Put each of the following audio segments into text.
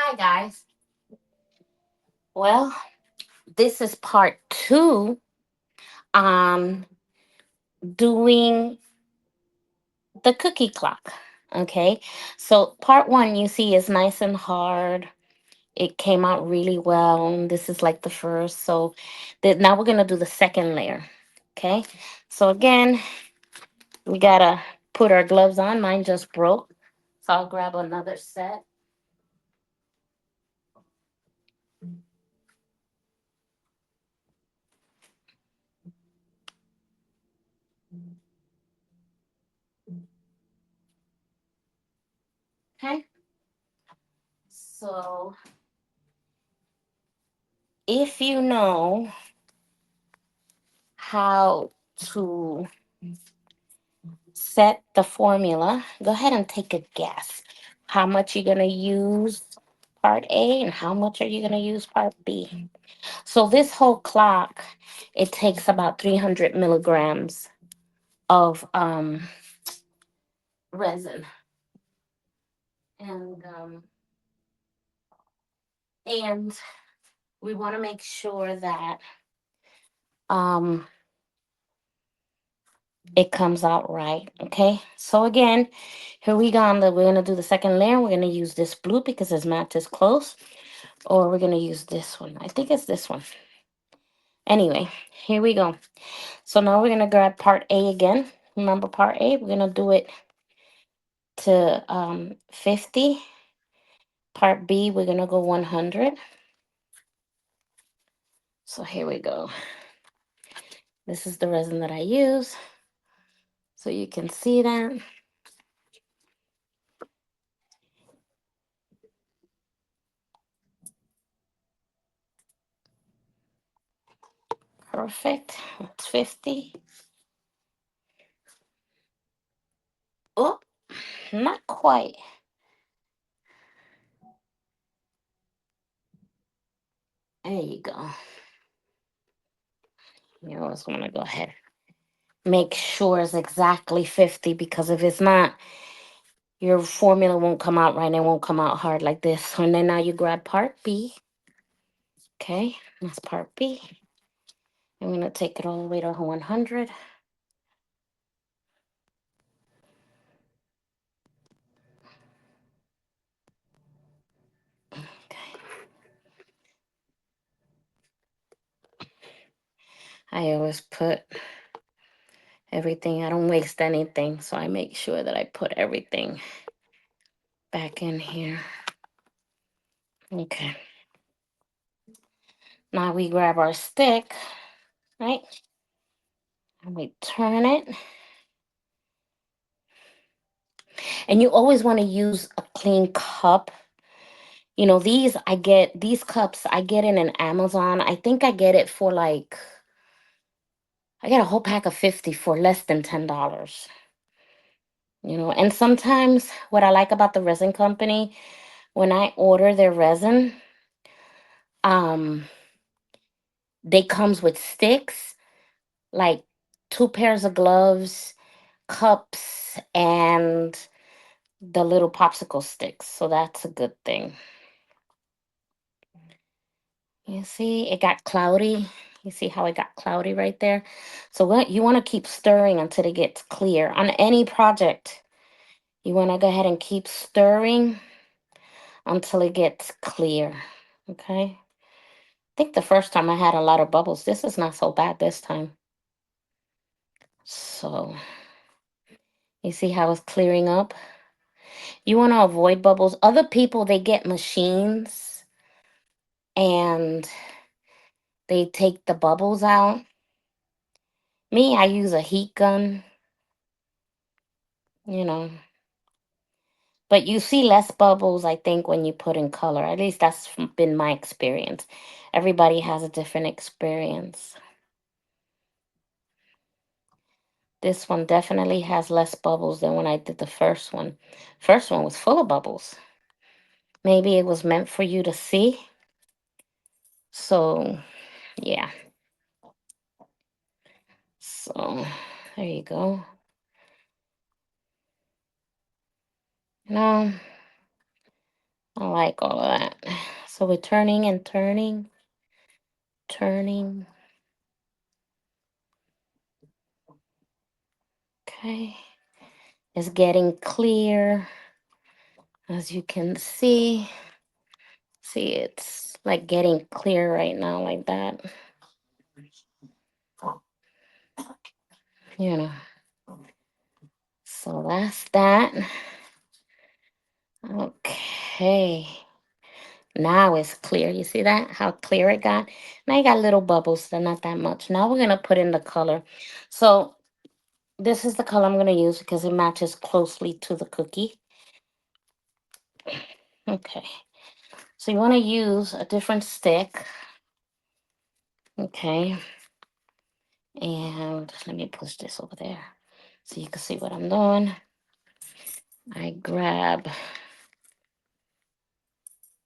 Hi guys. Well, this is part two on doing the cookie clock. Okay, so part one you see is nice and hard. It came out really well. This is like the first. So now we're gonna do the second layer. Okay, so again, we gotta put our gloves on. Mine just broke, so I'll grab another set. Okay, so if you know how to set the formula, go ahead and take a guess. How much you're going to use part A and how much are you going to use part B? So this whole clock, it takes about 300 milligrams of resin. And we want to make sure that um, it comes out right. Okay. So again, here we go. We're going to do the second layer. We're going to use this blue because this mat is close. Or we're going to use this one. I think it's this one. Anyway, here we go. So now we're going to grab part A again. Remember part A? We're going to do it to 50. Part B, we're going to go 100. So here we go. This is the resin that I use. So you can see that. Perfect. That's 50. Oh, not quite. There you go. You always want to go ahead. Make sure it's exactly 50 because if it's not, your formula won't come out right and it won't come out hard like this. And then now you grab part B. Okay, that's part B. I'm going to take it all the way to 100. Okay. I always put everything, I don't waste anything. So I make sure that I put everything back in here. Okay. Now we grab our stick, right? And we turn it. And you always want to use a clean cup. You know, these cups, I get in an Amazon. I think I get it for like, I get a whole pack of 50 for less than $10. And sometimes what I like about the resin company, when I order their resin, um, they comes with sticks, like two pairs of gloves, cups, and the little popsicle sticks. So that's a good thing. You see, it got cloudy. You see how it got cloudy right there? So what you want to keep stirring until it gets clear. On any project, you want to go ahead and keep stirring until it gets clear. Okay? I think the first time I had a lot of bubbles. This is not so bad this time. So, you see how it's clearing up? You want to avoid bubbles. Other people, they get machines and they take the bubbles out. Me, I use a heat gun, you know. But you see less bubbles, I think, when you put in color. At least that's been my experience. Everybody has a different experience. This one definitely has less bubbles than when I did the first one. First one was full of bubbles. Maybe it was meant for you to see. So, yeah. So, there you go. Now, I like all of that. So we're turning and turning, turning. Okay. It's getting clear. As you can see, it's like getting clear right now, like that. You know, so that's that. Okay. Now it's clear. You see that? How clear it got? Now you got little bubbles. They're not that much. Now we're going to put in the color. So this is the color I'm going to use because it matches closely to the cookie. Okay. So you want to use a different stick. Okay. And let me push this over there so you can see what I'm doing. I grab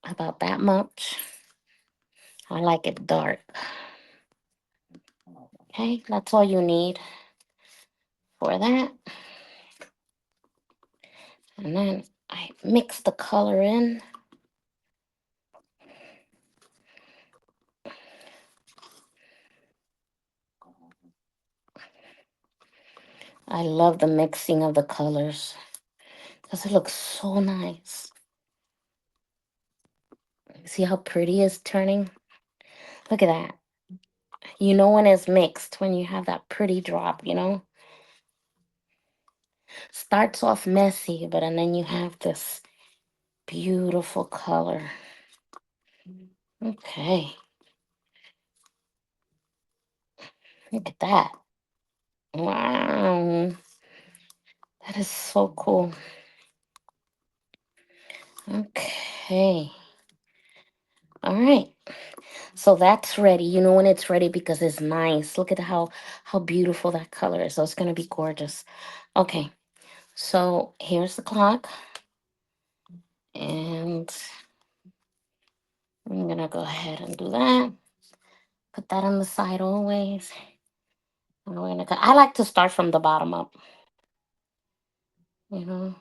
about that much. I like it dark. Okay, that's all you need for that. And then I mix the color in. I love the mixing of the colors because it looks so nice. See how pretty it's turning? Look at that. You know when it's mixed, when you have that pretty drop, you know? Starts off messy, but and then you have this beautiful color. Okay, look at that. Wow, that is so cool. Okay, all right. So that's ready. You know when it's ready because it's nice. Look at how beautiful that color is. So it's gonna be gorgeous. Okay, so here's the clock, and I'm gonna go ahead and do that. Put that on the side always. And we're gonna. I like to start from the bottom up. You know.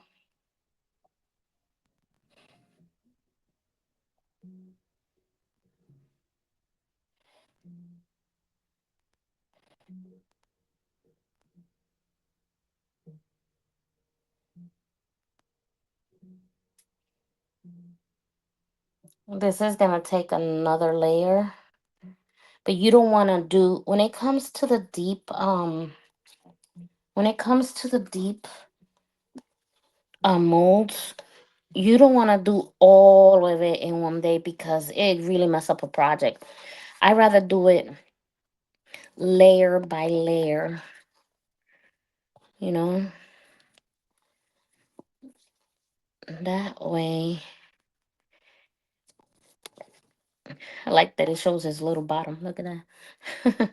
This is gonna take another layer, but you don't want to do when it comes to the deep. When it comes to the deep molds, you don't want to do all of it in one day because it really mess up a project. I rather do it layer by layer, you know, that way. I like that it shows his little bottom. Look at that.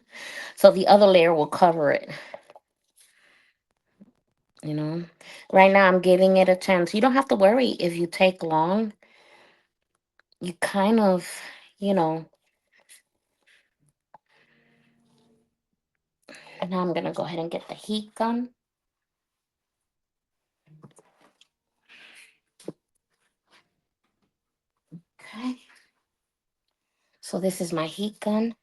So the other layer will cover it, you know. Right now, I'm giving it a chance. You don't have to worry if you take long. You kind of, you know. And now I'm going to go ahead and get the heat gun. Okay. So this is my heat gun.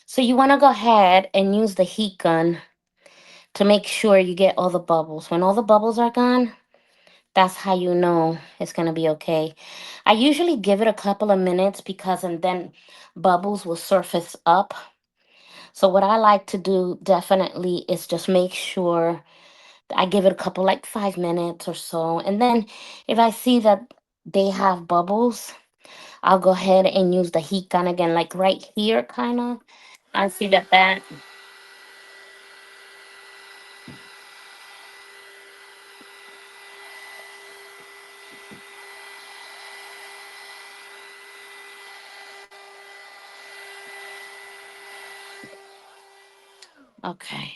So you want to go ahead and use the heat gun to make sure you get all the bubbles. When all the bubbles are gone, that's how you know it's going to be okay. I usually give it a couple of minutes because and then bubbles will surface up. So what I like to do definitely is just make sure I give it a couple like 5 minutes or so. And then if I see that they have bubbles, I'll go ahead and use the heat gun again, like right here, kind of. I see that. Okay,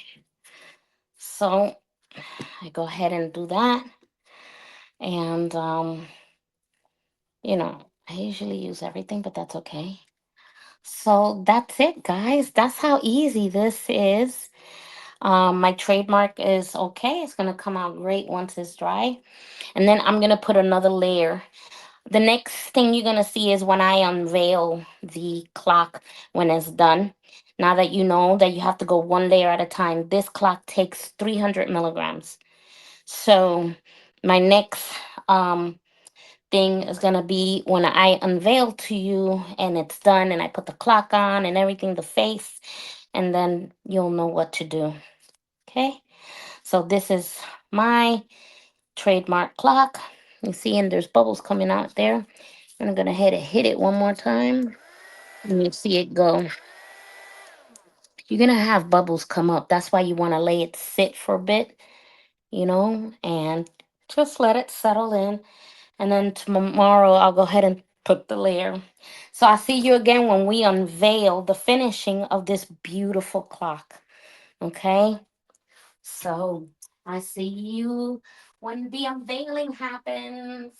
so I go ahead and do that, and I usually use everything, but that's okay. So that's it, guys. That's how easy this is. My trademark is okay. It's gonna come out great once it's dry. And then I'm gonna put another layer. The next thing you're gonna see is when I unveil the clock when it's done. Now that you know that you have to go one layer at a time, this clock takes 300 milligrams. So my next thing is gonna be when I unveil to you and it's done and I put the clock on and everything, the face, and then you'll know what to do. Okay. So this is my trademark clock. You see, and there's bubbles coming out there. And I'm gonna hit it one more time. And you see it go. You're gonna have bubbles come up. That's why you want to lay it sit for a bit, and just let it settle in. And then tomorrow I'll go ahead and put the layer. So I'll see you again when we unveil the finishing of this beautiful clock. Okay? So I see you when the unveiling happens.